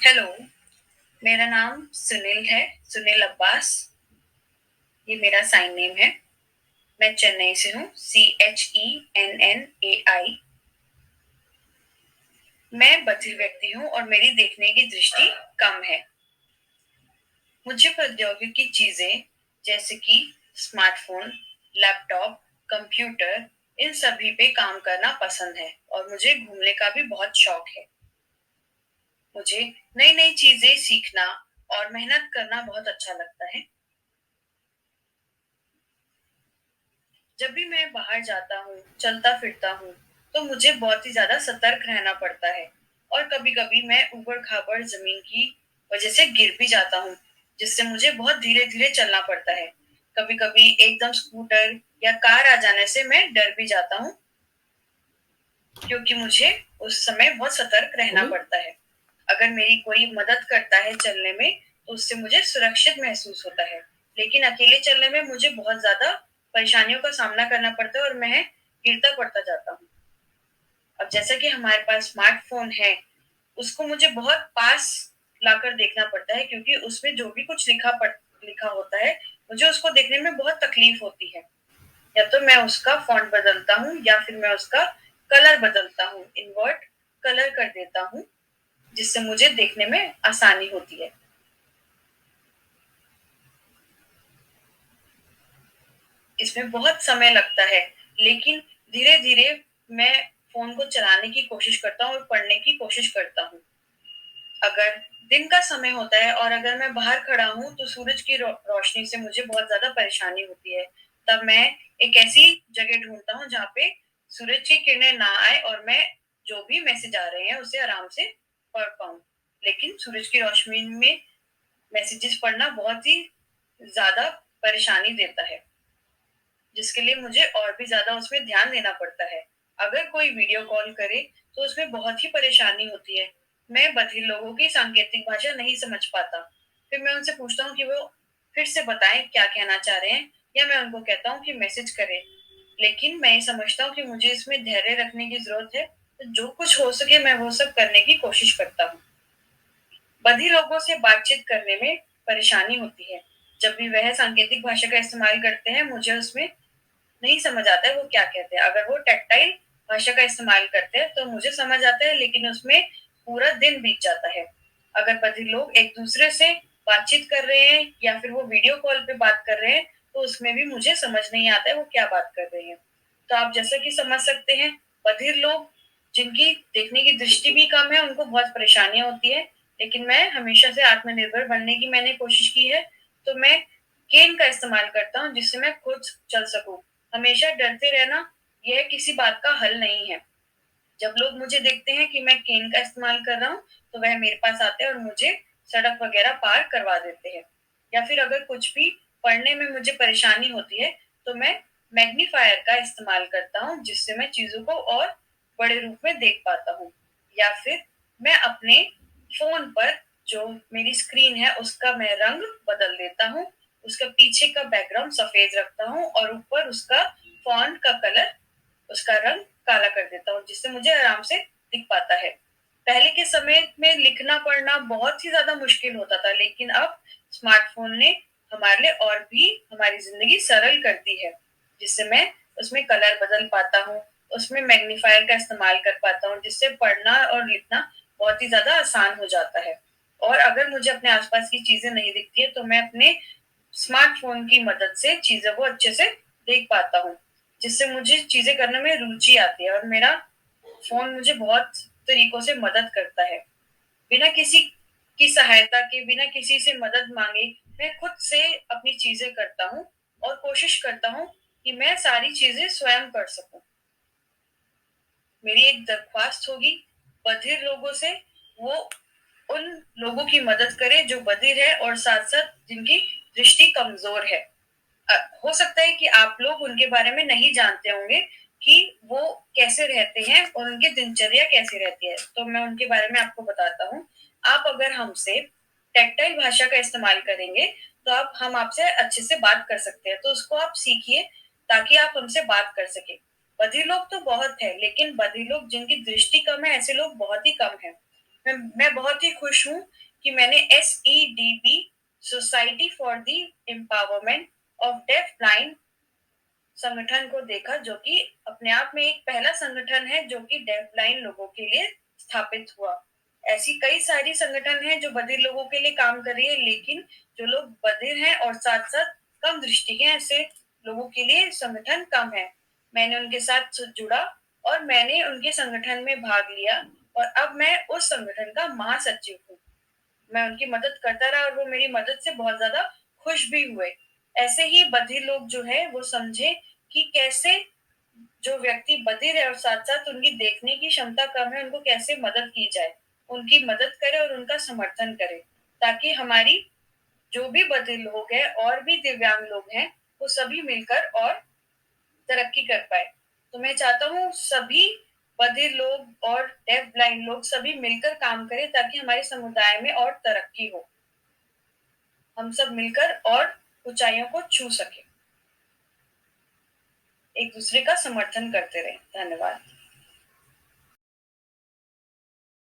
Hello, मेरा नाम सुनील है, सुनील अब्बास। ये मेरा साइन नेम है। मैं चेन्नई से हूँ, CHENNAI। मैं बधिर व्यक्ति हूँ और मेरी देखने की दृष्टि कम है। मुझे प्रौद्योगिकी चीजें जैसे कि स्मार्टफोन, लैपटॉप, कंप्यूटर, इन सभी पे काम करना पसंद है और मुझे घूमने का भी बहुत शौक है। मुझे नई नई चीजें सीखना और मेहनत करना बहुत अच्छा लगता है। जब भी मैं बाहर जाता हूँ, चलता फिरता हूँ, तो मुझे बहुत ही ज्यादा सतर्क रहना पड़ता है। और कभी कभी मैं ऊबड़ खाबड़ जमीन की वजह से गिर भी जाता हूँ, जिससे मुझे बहुत धीरे धीरे चलना पड़ता है। कभी कभी एकदम स्कूटर या कार आ जाने से मैं डर भी जाता हूँ, क्योंकि मुझे उस समय बहुत सतर्क रहना पड़ता है। अगर मेरी कोई मदद करता है चलने में, तो उससे मुझे सुरक्षित महसूस होता है। लेकिन अकेले चलने में मुझे बहुत ज्यादा परेशानियों का सामना करना पड़ता है और मैं गिरता पड़ता जाता हूँ। अब जैसा कि हमारे पास स्मार्टफोन है, उसको मुझे बहुत पास लाकर देखना पड़ता है, क्योंकि उसमें जो भी कुछ लिखा होता है, मुझे उसको देखने में बहुत तकलीफ होती है। या तो मैं उसका फॉन्ट बदलता हूँ या फिर मैं उसका कलर बदलता हूँ, इन्वर्ट कलर कर देता हूँ, जिससे मुझे देखने में आसानी होती है। इसमें बहुत समय लगता है, लेकिन धीरे धीरे मैं फोन को चलाने की कोशिश करता हूँ और पढ़ने की कोशिश करता हूँ। अगर दिन का समय होता है और अगर मैं बाहर खड़ा हूँ, तो सूरज की रोशनी से मुझे बहुत ज्यादा परेशानी होती है। तब मैं एक ऐसी जगह ढूंढता हूँ जहाँ पे सूरज की किरणें ना आए और मैं जो भी मैसेज आ रहे हैं उसे आराम से पढ़ पाऊँ। लेकिन सूरज की रोशनी में मैसेजेस पढ़ना बहुत ही ज्यादा परेशानी देता है, जिसके लिए मुझे और भी ज्यादा उसमें ध्यान देना पड़ता है। अगर कोई वीडियो कॉल करे, तो उसमें बहुत ही परेशानी होती है। मैं बधिर लोगों की सांकेतिक भाषा नहीं समझ पाता। फिर मैं उनसे पूछता हूँ कि वो फिर से बताएं क्या कहना चाह रहे हैं, या मैं उनको कहता हूँ कि मैसेज करें। लेकिन मैं ये समझता हूँ कि मुझे इसमें धैर्य रखने की जरूरत है, तो जो कुछ हो सके मैं वो सब करने की कोशिश करता हूँ। बधिर लोगों से बातचीत करने में परेशानी होती है। जब भी वह सांकेतिक भाषा का इस्तेमाल करते हैं, मुझे उसमें नहीं समझ आता है वो क्या कहते हैं। अगर वो टैक्टाइल भाषा का इस्तेमाल करते हैं, तो मुझे समझ आता है, लेकिन उसमें पूरा दिन बीत जाता है। अगर बधिर लोग एक दूसरे से बातचीत कर रहे हैं या फिर वो वीडियो कॉल पे बात कर रहे हैं, तो उसमें भी मुझे समझ नहीं आता है वो क्या बात कर रहे हैं। तो आप जैसा कि समझ सकते हैं, बधिर लोग जिनकी देखने की दृष्टि भी कम है, उनको बहुत परेशानियां होती है। लेकिन मैं हमेशा से आत्मनिर्भर बनने की मैंने कोशिश की है। तो मैं केन का इस्तेमाल करता हूँ, जिससे मैं खुद चल सकूं। हमेशा डरते रहना यह किसी बात का हल नहीं है। जब लोग मुझे देखते हैं कि मैं केन का इस्तेमाल कर रहा हूँ, तो वह मेरे पास आते हैं और मुझे सड़क वगैरह पार करवा देते हैं। या फिर अगर कुछ भी पढ़ने में मुझे परेशानी होती है, तो मैं मैग्नीफायर का इस्तेमाल करता हूँ, जिससे मैं चीजों को और बड़े रूप में देख पाता हूँ। या फिर मैं अपने फोन पर जो मेरी स्क्रीन है उसका मैं रंग बदल देता हूँ। उसका पीछे का बैकग्राउंड सफेद रखता हूँ और ऊपर उसका फॉन्ट का कलर, उसका रंग काला कर देता हूँ, जिससे मुझे आराम से दिख पाता है। पहले के समय में लिखना पढ़ना बहुत ही ज्यादा मुश्किल होता था, लेकिन अब स्मार्टफोन ने हमारे लिए और भी हमारी जिंदगी सरल कर दी है, जिससे मैं उसमें कलर बदल पाता हूँ, उसमें मैग्नीफायर का इस्तेमाल कर पाता हूँ, जिससे पढ़ना और लिखना बहुत ही ज्यादा आसान हो जाता है। और अगर मुझे अपने आसपास की चीजें नहीं दिखती है, तो मैं अपने स्मार्टफोन की मदद से चीजों को अच्छे से देख पाता हूँ, जिससे मुझे चीजें करने में रुचि आती है। और मेरा फोन मुझे बहुत तरीकों से मदद करता है। बिना किसी की सहायता के, बिना किसी से मदद मांगे, मैं खुद से अपनी चीजें करता हूँ और कोशिश करता हूँ कि मैं सारी चीजें स्वयं कर सकूं। मेरी एक दरख्वास्त होगी बधिर लोगों से, वो उन लोगों की मदद करें जो बधिर है और साथ साथ जिनकी दृष्टि कमजोर है। हो सकता है कि आप लोग उनके बारे में नहीं जानते होंगे कि वो कैसे रहते हैं और उनकी दिनचर्या कैसी रहती है, तो मैं उनके बारे में आपको बताता हूँ। आप अगर हमसे टैक्टाइल भाषा का इस्तेमाल करेंगे, तो आप हम आपसे अच्छे से बात कर सकते हैं, तो उसको आप सीखिए, ताकि आप हमसे बात कर सके। बधिर लोग तो बहुत है, लेकिन बधिर लोग जिनकी दृष्टि कम है, ऐसे लोग बहुत ही कम है। मैं बहुत ही खुश हूँ कि मैंने SEDB society for the empowerment of deaf blind संगठन को देखा, जो कि अपने आप में एक पहला संगठन है जो कि डेफ ब्लाइंड लोगों के लिए स्थापित हुआ। ऐसी कई सारी संगठन हैं जो बधिर लोगों के लिए काम कर रही है, लेकिन जो लोग बधिर हैं और साथ साथ कम दृष्टि के हैं, ऐसे लोगों के लिए संगठन कम है। मैंने उनके साथ जुड़ा और मैंने उनके संगठन में भाग लिया, और अब मैं उस संगठन का महासचिव हूँ। मैं उनकी मदद करता रहा और वो मेरी मदद से बहुत ज्यादा खुश भी हुए। ऐसे ही बधिर लोग जो है वो समझे कि कैसे जो व्यक्ति बधिर है और साथ साथ उनकी देखने की क्षमता कम है, उनको कैसे मदद की जाए, उनकी मदद करे और उनका समर्थन करे, ताकि हमारी जो भी बधिर लोग हैं और भी दिव्यांग लोग हैं, वो सभी मिलकर और तरक्की कर पाए। तो मैं चाहता हूँ सभी बधिर लोग और डेफ ब्लाइंड लोग सभी मिलकर काम करें, ताकि हमारे समुदाय में और तरक्की हो, हम सब मिलकर और ऊंचाइयों को छू सके, एक दूसरे का समर्थन करते रहे। धन्यवाद।